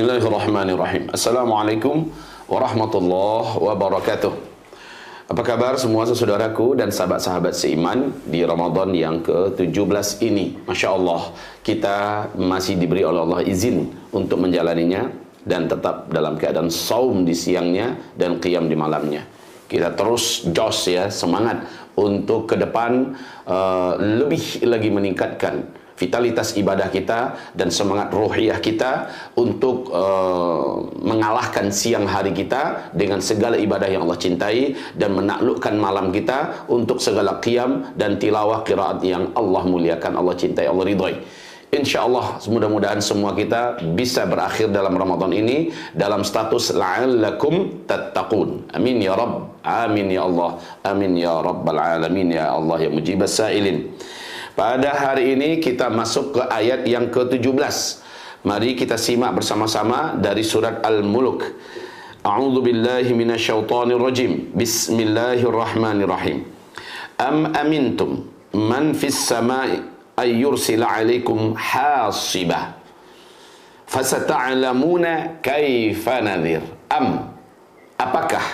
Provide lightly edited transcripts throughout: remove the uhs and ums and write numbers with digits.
Bismillahirrahmanirrahim. Assalamualaikum warahmatullahi wabarakatuh. Apa kabar semua saudaraku dan sahabat-sahabat seiman di Ramadan yang ke-17 ini? Masya Allah, kita masih diberi oleh Allah izin untuk menjalaninya dan tetap dalam keadaan saum di siangnya dan qiyam di malamnya. Kita terus jos ya, semangat untuk ke depan lebih lagi meningkatkan vitalitas ibadah kita dan semangat ruhiyah kita untuk mengalahkan siang hari kita dengan segala ibadah yang Allah cintai dan menaklukkan malam kita untuk segala qiyam dan tilawah qiraat yang Allah muliakan, Allah cintai, Allah ridhoi. InsyaAllah mudah-mudahan semua kita bisa berakhir dalam Ramadan ini dalam status la'allakum tattaqun. Amin ya Rabb, amin ya Allah, amin ya Rabbal alamin, ya Allah yang mujibas sa'ilin. Pada hari ini kita masuk ke ayat yang ke-17. Mari kita simak bersama-sama dari surat Al-Mulk. A'udzu billahi minasyaitonir rajim. Bismillahirrahmanirrahim. Am amintum man fis samai ay yursila 'alaikum hasibah. Fasata'lamuna kaifa nadhir. Apakah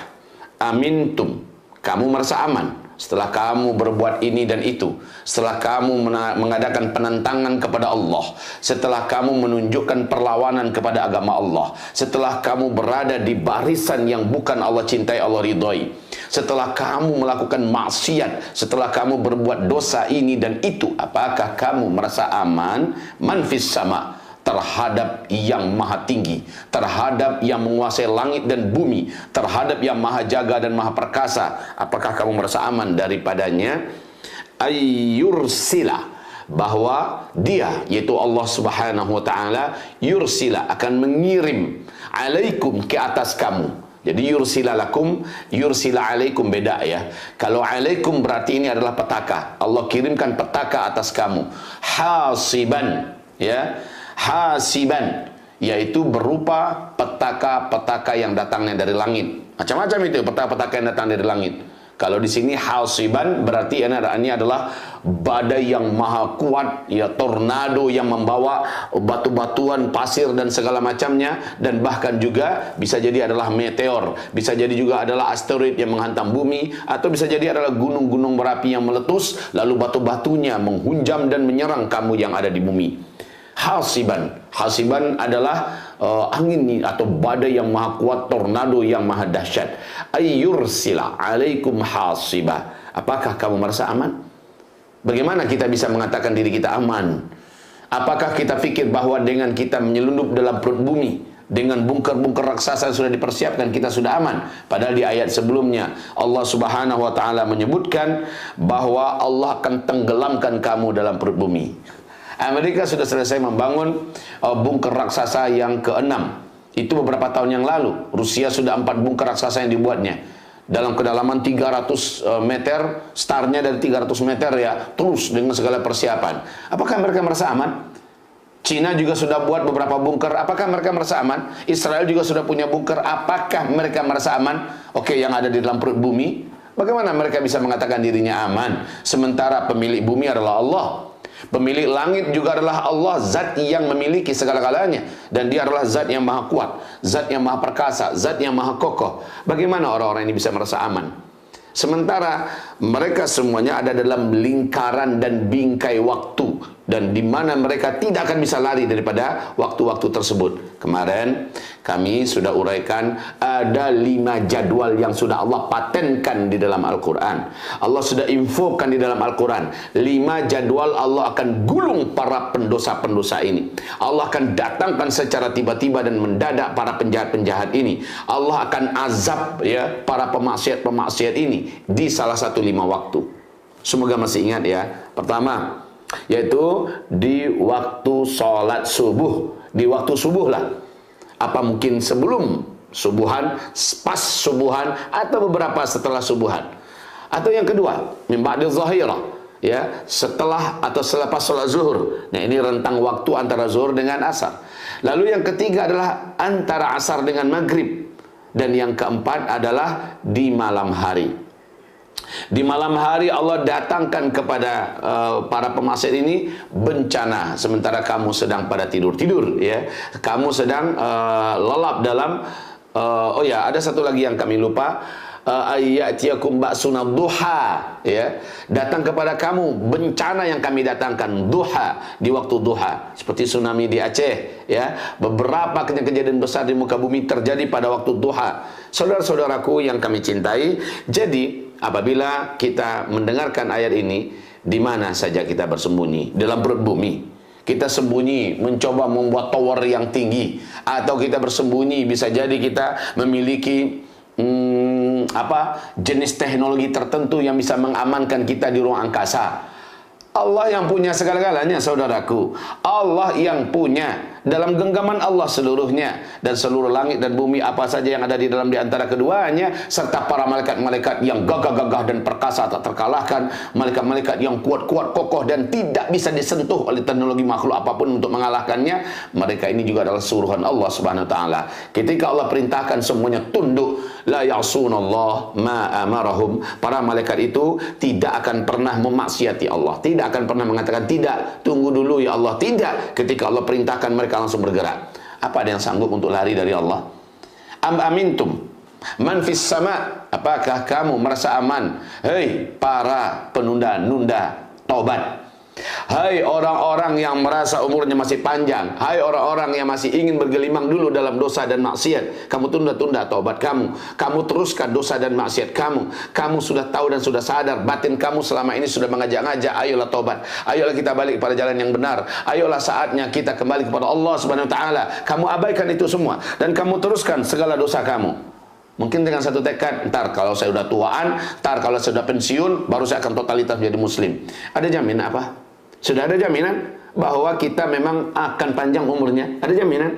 amintum, kamu merasa aman setelah kamu berbuat ini dan itu, setelah kamu mengadakan penentangan kepada Allah, setelah kamu menunjukkan perlawanan kepada agama Allah, setelah kamu berada di barisan yang bukan Allah cintai, Allah ridhoi, setelah kamu melakukan maksiat, setelah kamu berbuat dosa ini dan itu, apakah kamu merasa aman? Man fis sama, terhadap yang maha tinggi, terhadap yang menguasai langit dan bumi, terhadap yang maha jaga dan maha perkasa, apakah kamu merasa aman daripadanya? Ayyursila, bahwa dia, yaitu Allah subhanahu wa ta'ala, yursila, akan mengirim, alaikum, ke atas kamu. Jadi yursila lakum, yursila alaikum, beda ya. Kalau alaikum berarti ini adalah petaka, Allah kirimkan petaka atas kamu. Hasiban, ya, hasiban, yaitu berupa petaka-petaka yang datangnya dari langit. Macam-macam itu petaka-petaka yang datang dari langit. Kalau di sini hasiban berarti ini adalah badai yang maha kuat, ya, tornado yang membawa batu-batuan, pasir dan segala macamnya, dan bahkan juga bisa jadi adalah meteor, bisa jadi juga adalah asteroid yang menghantam bumi, atau bisa jadi adalah gunung-gunung berapi yang meletus lalu batu-batunya menghunjam dan menyerang kamu yang ada di bumi. Hasiban, hasiban adalah angin atau badai yang maha kuat, tornado yang maha dahsyat. Ayyursila alaikum hasiba. Apakah kamu merasa aman? Bagaimana kita bisa mengatakan diri kita aman? Apakah kita pikir bahwa dengan kita menyelundup dalam perut bumi, dengan bunker-bunker raksasa yang sudah dipersiapkan, kita sudah aman? Padahal di ayat sebelumnya Allah subhanahu wa ta'ala menyebutkan bahwa Allah akan tenggelamkan kamu dalam perut bumi. Amerika sudah selesai membangun bunker raksasa yang ke-6. Itu beberapa tahun yang lalu. Rusia sudah 4 bunker raksasa yang dibuatnya. Dalam kedalaman 300 meter, startnya dari 300 meter ya, terus dengan segala persiapan. Apakah mereka merasa aman? Cina juga sudah buat beberapa bunker. Apakah mereka merasa aman? Israel juga sudah punya bunker. Apakah mereka merasa aman? Oke, yang ada di dalam perut bumi. Bagaimana mereka bisa mengatakan dirinya aman? Sementara pemilik bumi adalah Allah. Pemilik langit juga adalah Allah, zat yang memiliki segala-galanya, dan dia adalah zat yang maha kuat, zat yang maha perkasa, zat yang maha kokoh. Bagaimana orang-orang ini bisa merasa aman? Sementara mereka semuanya ada dalam lingkaran dan bingkai waktu, dan di mana mereka tidak akan bisa lari daripada waktu-waktu tersebut. Kemarin kami sudah uraikan ada 5 jadwal yang sudah Allah patenkan di dalam Al-Quran. Allah sudah infokan di dalam Al-Quran 5 jadwal Allah akan gulung para pendosa-pendosa ini. Allah akan datangkan secara tiba-tiba dan mendadak para penjahat-penjahat ini. Allah akan azab ya para pemaksiat-pemaksiat ini di salah satu 5 waktu. Semoga masih ingat ya. Pertama, yaitu di waktu sholat subuh. Di waktu subuh lah. Apa mungkin sebelum subuhan, pas subuhan, atau beberapa setelah subuhan. Atau yang kedua, min ba'di zahirah, ya, setelah atau selepas sholat zuhur. Nah, ini rentang waktu antara zuhur dengan asar. Lalu yang ketiga adalah antara asar dengan maghrib. Dan yang keempat adalah di malam hari. Di malam hari Allah datangkan kepada para pemaksiat ini bencana, sementara kamu sedang pada tidur-tidur, ya. Kamu sedang lelap dalam oh ya, ada satu lagi yang kami lupa. Ayyatiyakum ba'suna duha, ya. Datang kepada kamu bencana yang kami datangkan duha, di waktu duha, seperti tsunami di Aceh, ya. Beberapa kejadian besar di muka bumi terjadi pada waktu duha. Saudara-saudaraku yang kami cintai, jadi apabila kita mendengarkan ayat ini, di mana saja kita bersembunyi, dalam perut bumi kita sembunyi mencoba membuat tower yang tinggi, atau kita bersembunyi bisa jadi kita memiliki jenis teknologi tertentu yang bisa mengamankan kita di ruang angkasa. Allah yang punya segala-galanya, saudaraku. Allah yang punya, dalam genggaman Allah seluruhnya, dan seluruh langit dan bumi, apa saja yang ada di dalam di antara keduanya, serta para malaikat-malaikat yang gagah-gagah dan perkasa tak terkalahkan, malaikat-malaikat yang kuat-kuat kokoh dan tidak bisa disentuh oleh teknologi makhluk apapun untuk mengalahkannya. Mereka ini juga adalah suruhan Allah Subhanahu wa taala. Ketika Allah perintahkan semuanya tunduk, la ya'sunallah ma amarahum. Para malaikat itu tidak akan pernah memaksiati Allah, tidak akan pernah mengatakan tidak, tunggu dulu ya Allah, tidak. Ketika Allah perintahkan, mereka langsung bergerak. Apa ada yang sanggup untuk lari dari Allah? Am amintum man fis sama, apakah kamu merasa aman, hei para penunda-nunda taubat? Hai orang-orang yang merasa umurnya masih panjang, hai orang-orang yang masih ingin bergelimang dulu dalam dosa dan maksiat, kamu tunda-tunda taubat kamu, kamu teruskan dosa dan maksiat kamu. Kamu sudah tahu dan sudah sadar, batin kamu selama ini sudah mengajak-ngajak, ayolah taubat, ayolah kita balik pada jalan yang benar, ayolah saatnya kita kembali kepada Allah Subhanahu wa taala. Kamu abaikan itu semua dan kamu teruskan segala dosa kamu. Mungkin dengan satu tekad, ntar kalau saya udah tuaan, ntar kalau saya udah pensiun, baru saya akan totalitas menjadi muslim. Ada jaminan apa? Sudah ada jaminan bahwa kita memang akan panjang umurnya? Ada jaminan?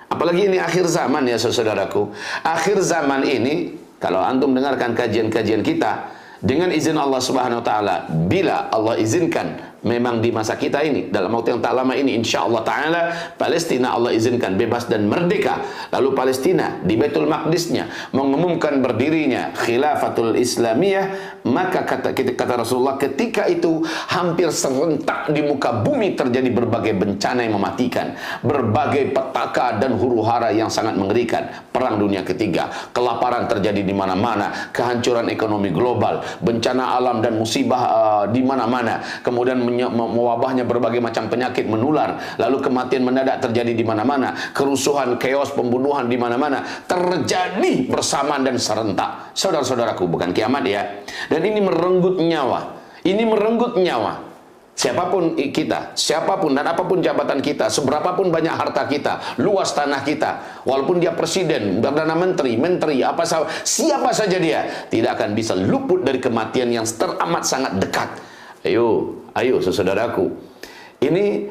Apalagi ini akhir zaman, ya saudaraku. Akhir zaman ini, kalau antum dengarkan kajian-kajian kita, dengan izin Allah Subhanahu wa taala, bila Allah izinkan, memang di masa kita ini, dalam waktu yang tak lama ini, insya Allah ta'ala, Palestina Allah izinkan bebas dan merdeka. Lalu Palestina di Baitul Maqdisnya mengumumkan berdirinya Khilafatul Islamiyah. Maka kata Rasulullah, ketika itu hampir serentak di muka bumi terjadi berbagai bencana yang mematikan, berbagai petaka dan huru-hara yang sangat mengerikan. Perang Dunia Ketiga, kelaparan terjadi di mana-mana, kehancuran ekonomi global, bencana alam dan musibah di mana-mana, kemudian mewabahnya berbagai macam penyakit menular, lalu kematian mendadak terjadi di mana-mana, kerusuhan, chaos, pembunuhan di mana-mana terjadi bersamaan dan serentak. Saudara-saudaraku, bukan kiamat ya. Dan ini merenggut nyawa. Ini merenggut nyawa. Siapapun kita, siapapun dan apapun jabatan kita, seberapapun banyak harta kita, luas tanah kita, walaupun dia presiden, perdana menteri, apa siapa saja dia, tidak akan bisa luput dari kematian yang teramat sangat dekat. Ayo saudaraku, ini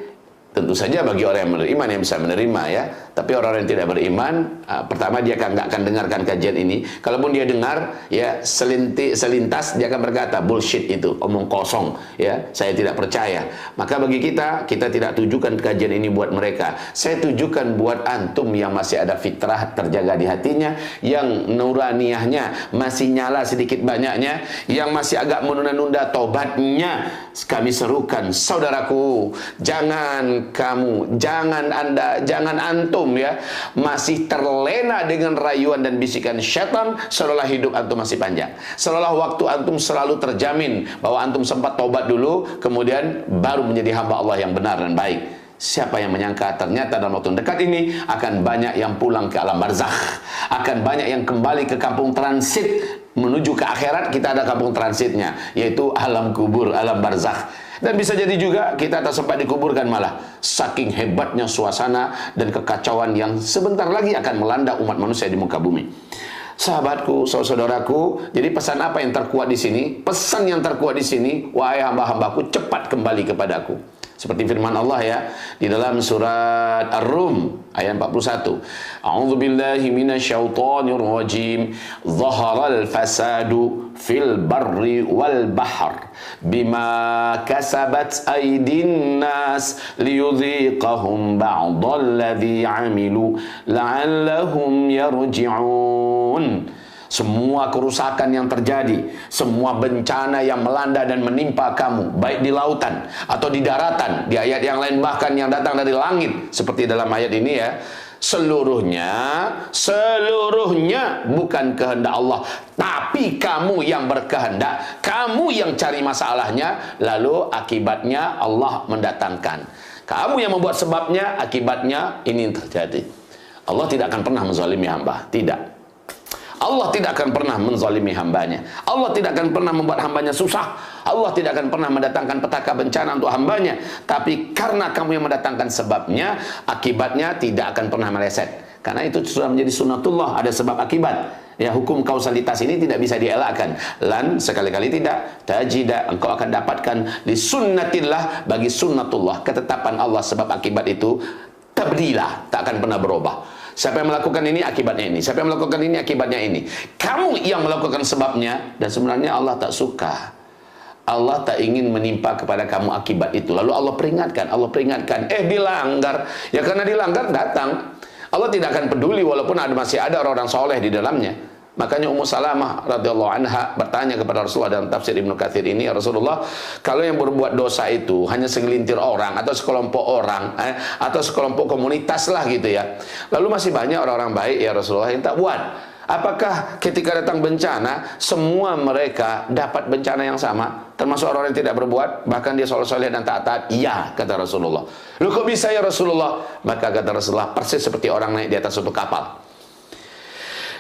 tentu saja bagi orang yang beriman yang bisa menerima ya. Tapi orang yang tidak beriman, pertama dia nggak akan dengarkan kajian ini. Kalaupun dia dengar, ya selintas dia akan berkata bullshit itu, omong kosong, ya saya tidak percaya. Maka bagi kita tidak tujukan kajian ini buat mereka. Saya tujukan buat antum yang masih ada fitrah terjaga di hatinya, yang nuraniyahnya masih nyala sedikit banyaknya, yang masih agak menunda-nunda taubatnya. Kami serukan, saudaraku, jangan antum ya masih terlena dengan rayuan dan bisikan syaitan, seolah hidup antum masih panjang, seolah waktu antum selalu terjamin bahwa antum sempat taubat dulu, kemudian baru menjadi hamba Allah yang benar dan baik. Siapa yang menyangka ternyata dalam waktu dekat ini akan banyak yang pulang ke alam barzakh, akan banyak yang kembali ke kampung transit menuju ke akhirat. Kita ada kampung transitnya, yaitu alam kubur, alam barzakh. Dan bisa jadi juga kita tak sempat dikuburkan malah, saking hebatnya suasana dan kekacauan yang sebentar lagi akan melanda umat manusia di muka bumi. Sahabatku, saudaraku, jadi pesan apa yang terkuat di sini? Pesan yang terkuat di sini, wahai hamba-hambaku, cepat kembali kepadaku. Seperti firman Allah ya di dalam surat Ar-Rum ayat 41. A'udzu billahi minasyaitonir rajim. Dhaharal fasadu fil barri wal bahr bima kasabat aydin nas liyudhiqahum ba'dalladzi 'amilu la'allahum yarji'un. semua kerusakan yang terjadi, semua bencana yang melanda dan menimpa kamu, baik di lautan atau di daratan, di ayat yang lain bahkan yang datang dari langit, seperti dalam ayat ini ya, seluruhnya bukan kehendak Allah, tapi kamu yang berkehendak, kamu yang cari masalahnya, lalu akibatnya Allah mendatangkan. Kamu yang membuat sebabnya, akibatnya ini terjadi. Allah tidak akan pernah menzalimi hamba, tidak. Allah tidak akan pernah menzalimi hambanya. Allah tidak akan pernah membuat hambanya susah. Allah tidak akan pernah mendatangkan petaka bencana untuk hambanya. Tapi karena kamu yang mendatangkan sebabnya, akibatnya tidak akan pernah meleset. Karena itu sudah menjadi sunnatullah, ada sebab akibat. Ya, hukum kausalitas ini tidak bisa dielakkan. Lan sekali-kali tidak tajida, engkau akan dapatkan di sunnatillah, bagi sunnatullah, ketetapan Allah sebab akibat itu tabdilah, tak akan pernah berubah. Siapa yang melakukan ini, akibatnya ini. Siapa yang melakukan ini, akibatnya ini. Kamu yang melakukan sebabnya, dan sebenarnya Allah tak suka. Allah tak ingin menimpa kepada kamu akibat itu. Lalu Allah peringatkan, dilanggar. Ya karena dilanggar, datang. Allah tidak akan peduli walaupun masih ada orang-orang soleh di dalamnya. Makanya Ummu Salamah radhiyallahu anha bertanya kepada Rasulullah dalam tafsir Ibnu Katsir ini, ya Rasulullah, kalau yang berbuat dosa itu hanya segelintir orang atau sekelompok orang atau sekelompok komunitas lah gitu ya, lalu masih banyak orang-orang baik ya Rasulullah yang tak buat. Apakah ketika datang bencana semua mereka dapat bencana yang sama, termasuk orang yang tidak berbuat, bahkan dia soleh-soleh dan taat-taat? Iya, kata Rasulullah. Loh kok bisa ya Rasulullah? Maka kata Rasulullah, persis seperti orang naik di atas suatu kapal.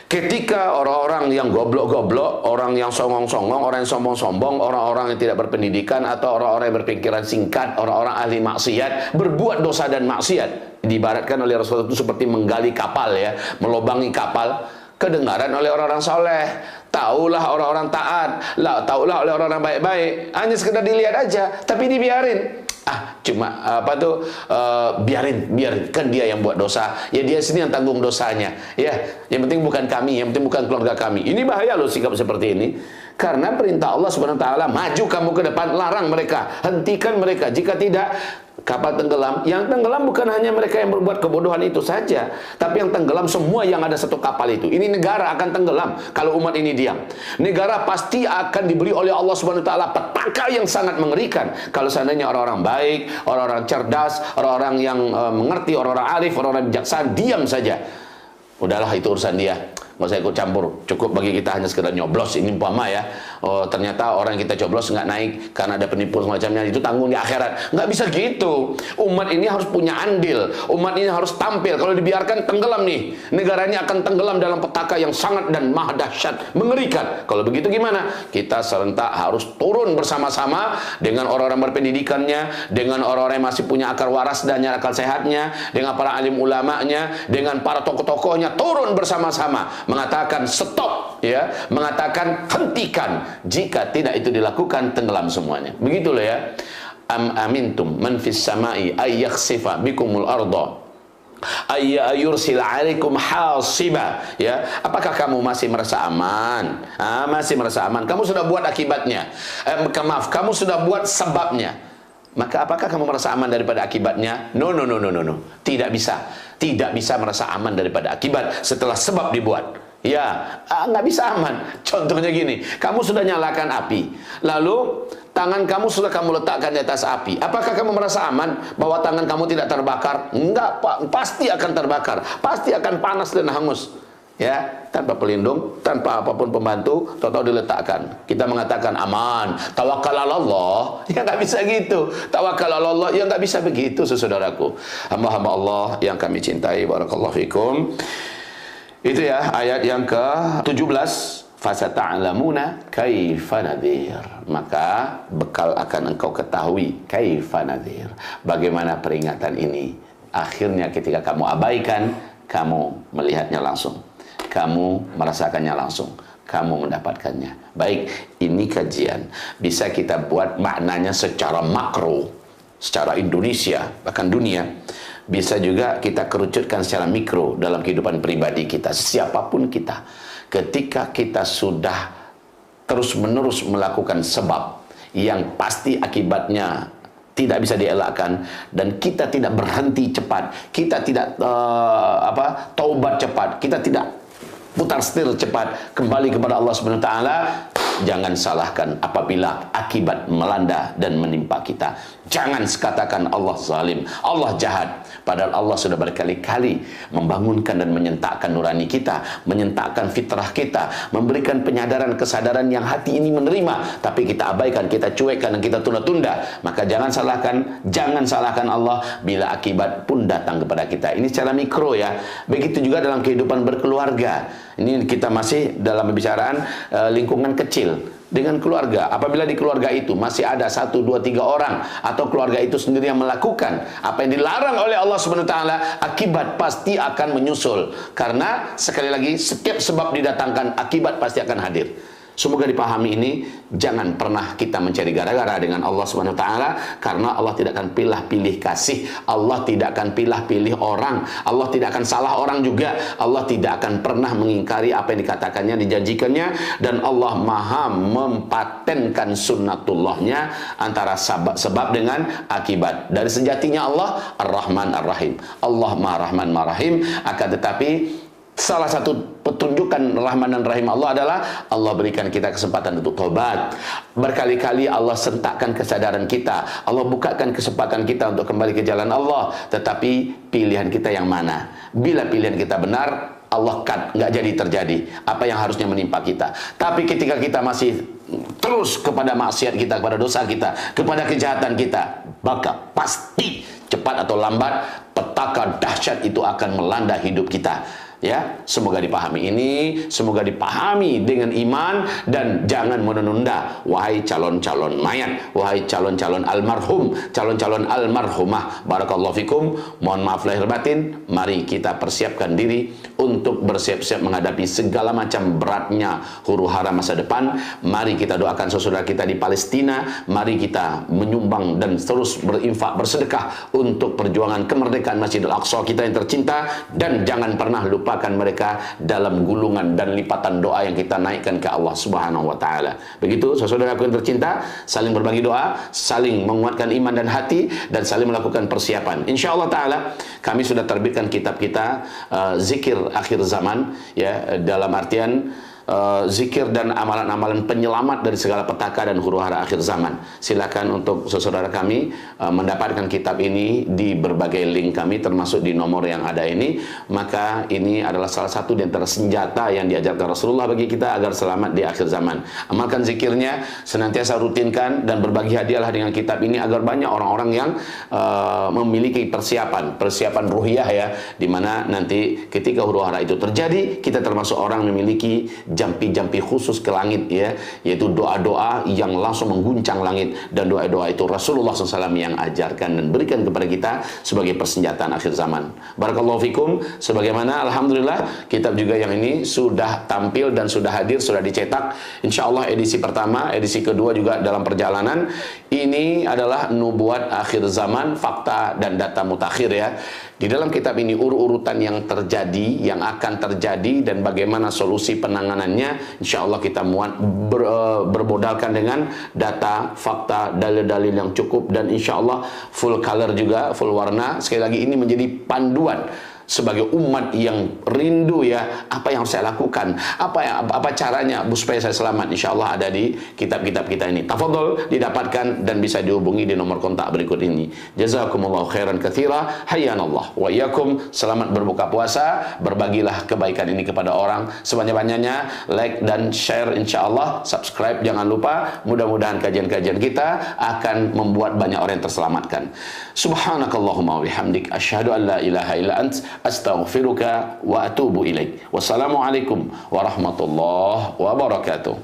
Ketika orang-orang yang goblok-goblok, orang yang songong-songong, orang yang sombong-sombong, orang-orang yang tidak berpendidikan, atau orang-orang yang berpikiran singkat, orang-orang ahli maksiat, berbuat dosa dan maksiat, diibaratkan oleh Rasulullah itu seperti menggali kapal ya, melobangi kapal, kedengaran oleh orang-orang soleh, taulah orang-orang taat, taulah oleh orang-orang baik-baik, hanya sekedar dilihat aja, tapi dibiarin. Biarkan dia yang buat dosa, ya dia sendiri yang tanggung dosanya, ya yang penting bukan kami, yang penting bukan keluarga kami. Ini bahaya loh sikap seperti ini, karena perintah Allah Subhanahu wa taala, maju kamu ke depan, larang mereka, hentikan mereka, jika tidak kapal tenggelam. Yang tenggelam bukan hanya mereka yang berbuat kebodohan itu saja, tapi yang tenggelam semua yang ada satu kapal itu. Ini negara akan tenggelam kalau umat ini diam. Negara pasti akan diberi oleh Allah Subhanahu wa taala petaka yang sangat mengerikan kalau seandainya orang-orang baik, orang-orang cerdas, orang-orang yang mengerti, orang-orang arif, orang-orang bijaksana diam saja. Udahlah, itu urusan dia, nggak usah ikut campur. Cukup bagi kita hanya sekedar nyoblos. Ini umpama ya, ternyata orang yang kita coblos nggak naik karena ada penipu semacamnya, itu tanggung di akhirat. Nggak bisa gitu. Umat ini harus punya andil, umat ini harus tampil. Kalau dibiarkan tenggelam nih, negara ini akan tenggelam dalam petaka yang sangat dan maha dahsyat, mengerikan. Kalau begitu gimana? Kita serentak harus turun bersama-sama dengan orang-orang berpendidikannya, dengan orang-orang yang masih punya akar waras dan akal sehatnya, dengan para alim ulamanya, dengan para tokoh-tokohnya, turun bersama-sama mengatakan stop, ya, mengatakan hentikan. Jika tidak itu dilakukan, tenggelam semuanya. Begitu loh ya. Amintum man fis samai ay yakhsifa bikumul arda ay yursila alaikum hasiba, ya. Apakah kamu masih merasa aman? Masih merasa aman. Kamu sudah buat akibatnya. Kamu sudah buat sebabnya. Maka apakah kamu merasa aman daripada akibatnya? No. Tidak bisa. Tidak bisa merasa aman daripada akibat setelah sebab dibuat. Ya, nggak bisa aman. Contohnya gini, kamu sudah nyalakan api, lalu tangan kamu sudah kamu letakkan di atas api. Apakah kamu merasa aman bahwa tangan kamu tidak terbakar? Enggak, pasti akan terbakar, pasti akan panas dan hangus. Ya, tanpa pelindung, tanpa apapun pembantu, tahu-tahu diletakkan. Kita mengatakan aman, tawakal Allah. Ya nggak bisa gitu. Tawakal Allah, ya nggak bisa begitu, saudaraku. Hamba-hamba Allah yang kami cintai, barakallahu fikum. Itu ya ayat yang ke-17, fasata'lamuna kaifa nadhir. Maka bekal akan engkau ketahui kaifa nadhir, bagaimana peringatan ini. Akhirnya ketika kamu abaikan, kamu melihatnya langsung, kamu merasakannya langsung, kamu mendapatkannya. Baik, ini kajian bisa kita buat maknanya secara makro, secara Indonesia, bahkan dunia. Bisa juga kita kerucutkan secara mikro dalam kehidupan pribadi kita, siapapun kita. Ketika kita sudah terus-menerus melakukan sebab yang pasti akibatnya tidak bisa dielakkan, dan kita tidak berhenti cepat, kita tidak taubat cepat, kita tidak putar setir cepat kembali kepada Allah Subhanahu wa taala. Jangan salahkan apabila akibat melanda dan menimpa kita. Jangan sekatakan Allah zalim, Allah jahat. Padahal Allah sudah berkali-kali membangunkan dan menyentakkan nurani kita, menyentakkan fitrah kita, memberikan penyadaran, kesadaran yang hati ini menerima, tapi kita abaikan, kita cuekkan, dan kita tunda-tunda. Maka jangan salahkan Allah bila akibat pun datang kepada kita. Ini secara mikro ya. Begitu juga dalam kehidupan berkeluarga. Ini kita masih dalam pembicaraan lingkungan kecil dengan keluarga. Apabila di keluarga itu masih ada 1, 2, 3 orang atau keluarga itu sendiri yang melakukan apa yang dilarang oleh Allah Subhanahu wa taala, akibat pasti akan menyusul. Karena sekali lagi, setiap sebab didatangkan, akibat pasti akan hadir. Semoga dipahami ini. Jangan pernah kita mencari gara-gara dengan Allah Subhanahu wa taala, karena Allah tidak akan pilih-pilih kasih. Allah tidak akan pilih-pilih orang. Allah tidak akan salah orang juga. Allah tidak akan pernah mengingkari apa yang dikatakannya, dijanjikannya, dan Allah Maha mempatenkan sunnatullahnya antara sebab dengan akibat. Dari sejatinya Allah Ar-Rahman Ar-Rahim. Allah Maha Rahman Maha Rahim. Akan tetapi salah satu petunjukan Rahman dan Rahim Allah adalah Allah berikan kita kesempatan untuk tobat. Berkali-kali Allah sentakkan kesadaran kita, Allah bukakan kesempatan kita untuk kembali ke jalan Allah. Tetapi pilihan kita yang mana? Bila pilihan kita benar, Allah nggak jadi terjadi apa yang harusnya menimpa kita. Tapi ketika kita masih terus kepada maksiat kita, kepada dosa kita, kepada kejahatan kita, maka pasti cepat atau lambat petaka dahsyat itu akan melanda hidup kita. Ya, semoga dipahami ini, semoga dipahami dengan iman, dan jangan menunda. Wahai calon-calon mayat, wahai calon-calon almarhum, calon-calon almarhumah, barakallahu fikum. Mohon maaf lahir batin. Mari kita persiapkan diri untuk bersiap-siap menghadapi segala macam beratnya huru-hara masa depan. Mari kita doakan saudara kita di Palestina. Mari kita menyumbang dan terus berinfak, bersedekah untuk perjuangan kemerdekaan Masjidil Aqsa kita yang tercinta. Dan jangan pernah lupa mereka dalam gulungan dan lipatan doa yang kita naikkan ke Allah Subhanahu wa taala. Begitu saudaraku yang tercinta, saling berbagi doa, saling menguatkan iman dan hati, dan saling melakukan persiapan. Insyaallah taala kami sudah terbitkan kitab kita zikir akhir zaman, ya, dalam artian zikir dan amalan-amalan penyelamat dari segala petaka dan huru-hara akhir zaman. Silakan untuk saudara kami mendapatkan kitab ini di berbagai link kami, termasuk di nomor yang ada ini. Maka ini adalah salah satu di antara senjata yang diajarkan Rasulullah bagi kita agar selamat di akhir zaman. Amalkan zikirnya, senantiasa rutinkan, dan berbagi hadiahlah dengan kitab ini agar banyak orang-orang yang memiliki persiapan ruhiyah, ya, dimana nanti ketika huru-hara itu terjadi, kita termasuk orang memiliki jampi-jampi khusus ke langit, ya, yaitu doa-doa yang langsung mengguncang langit. Dan doa-doa itu Rasulullah SAW yang ajarkan dan berikan kepada kita sebagai persenjataan akhir zaman. Barakallahu fikum. Sebagaimana alhamdulillah kitab juga yang ini sudah tampil dan sudah hadir, sudah dicetak. Insya Allah edisi pertama, edisi kedua juga dalam perjalanan. Ini adalah Nubuat Akhir Zaman, Fakta dan Data Mutakhir, ya. Di dalam kitab ini urutan yang terjadi, yang akan terjadi, dan bagaimana solusi penanganannya. Insya Allah kita muat bermodalkan dengan data, fakta, dalil-dalil yang cukup, dan insya Allah full color juga, full warna. Sekali lagi ini menjadi panduan sebagai umat yang rindu, ya, apa yang harus saya lakukan, apa caranya supaya saya selamat. Insya Allah ada di kitab-kitab kita ini. Tafadhol didapatkan dan bisa dihubungi di nomor kontak berikut ini. Jazakumullahu khairan katsira. Hayyanallah wa iyyakum. Selamat berbuka puasa. Berbagilah kebaikan ini kepada orang sebanyak-banyaknya. Like dan share insya Allah. Subscribe jangan lupa. Mudah-mudahan kajian-kajian kita akan membuat banyak orang yang terselamatkan. Subhanakallahumma wa bihamdik, asyhadu an la ilaha illa ant, astaghfiruka wa atubu ilaik. Wassalamualaikum warahmatullahi wabarakatuh.